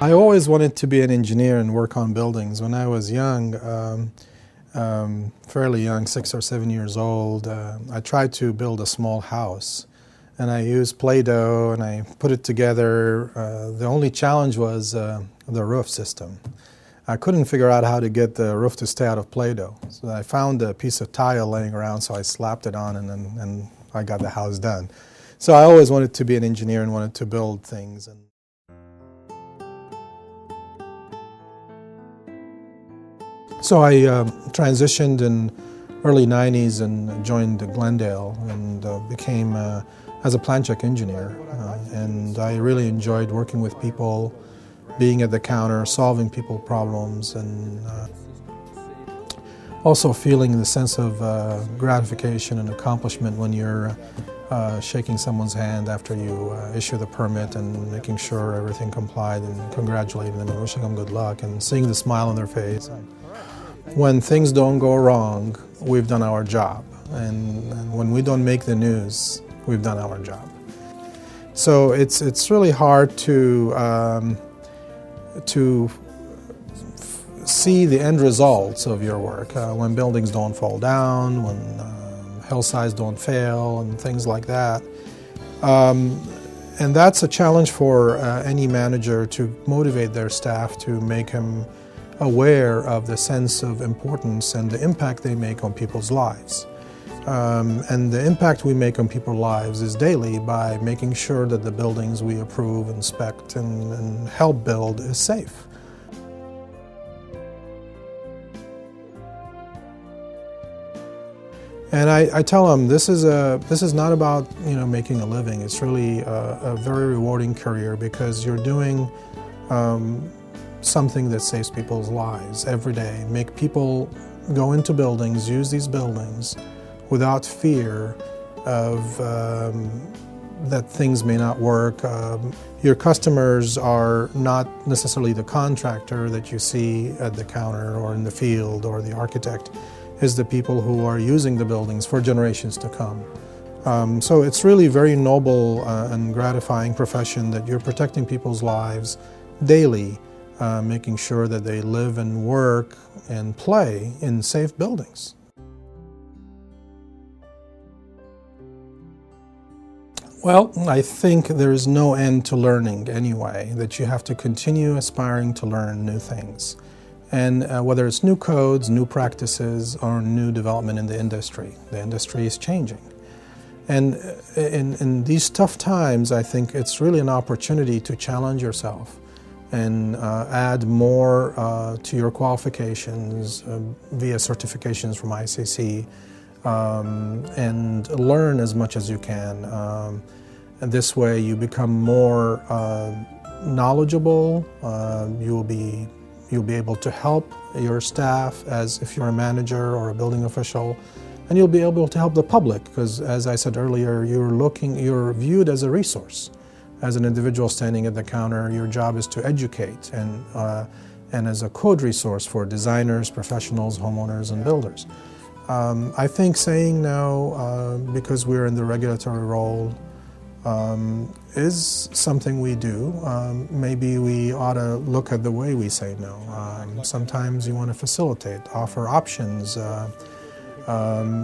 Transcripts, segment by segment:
I always wanted to be an engineer and work on buildings. When I was young, fairly young, 6 or 7 years old, I tried to build a small house. And I used Play-Doh and I put it together. The only challenge was the roof system. I couldn't figure out how to get the roof to stay out of Play-Doh. So I found a piece of tile laying around, so I slapped it on and I got the house done. So I always wanted to be an engineer and wanted to build things. So I transitioned in early 90s and joined Glendale and became as a plan check engineer. And I really enjoyed working with people, being at the counter, solving people problems, and also feeling the sense of gratification and accomplishment when you're shaking someone's hand after you issue the permit and making sure everything complied and congratulating them and wishing them good luck and seeing the smile on their face. When things don't go wrong, we've done our job. And when we don't make the news, we've done our job. So it's really hard to see the end results of your work when buildings don't fall down, when hillsides don't fail, and things like that. And that's a challenge for any manager to motivate their staff to make them aware of the sense of importance and the impact they make on people's lives. And the impact we make on people's lives is daily by making sure that the buildings we approve, inspect, and help build is safe. And I tell them this is not about making a living. It's really a very rewarding career because you're doing something that saves people's lives every day. Make people go into buildings, use these buildings without fear of that things may not work. Your customers are not necessarily the contractor that you see at the counter or in the field, or the architect is the people who are using the buildings for generations to come. So it's really a very noble and gratifying profession that you're protecting people's lives daily, making sure that they live and work and play in safe buildings. Well, I think there is no end to learning anyway, that you have to continue aspiring to learn new things. And whether it's new codes, new practices, or new development in the industry is changing. And in these tough times, I think it's really an opportunity to challenge yourself and add more to your qualifications via certifications from ICC, and learn as much as you can. And this way you become more knowledgeable. You'll be able to help your staff as if you're a manager or a building official, and you'll be able to help the public because, as I said earlier, you're viewed as a resource. As an individual standing at the counter, your job is to educate and as a code resource for designers, professionals, homeowners, and builders. I think saying no because we're in the regulatory role is something we do. Maybe we ought to look at the way we say no. Sometimes you want to facilitate, offer options,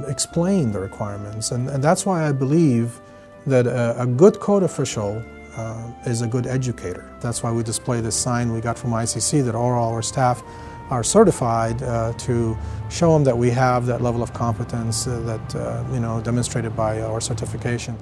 explain the requirements, and that's why I believe that a good code official is a good educator. That's why we display this sign we got from ICC that all our staff are certified to show them that we have that level of competence that demonstrated by our certification.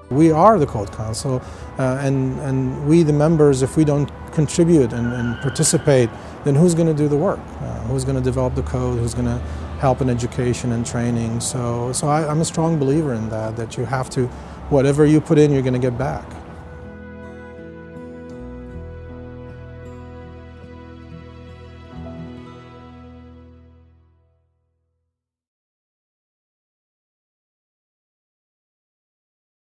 We are the Code Council, and we, the members, if we don't contribute and participate, then who's going to do the work? Who's going to develop the code? Who's going to help in education and training? So I'm a strong believer in that you have to, whatever you put in, you're going to get back.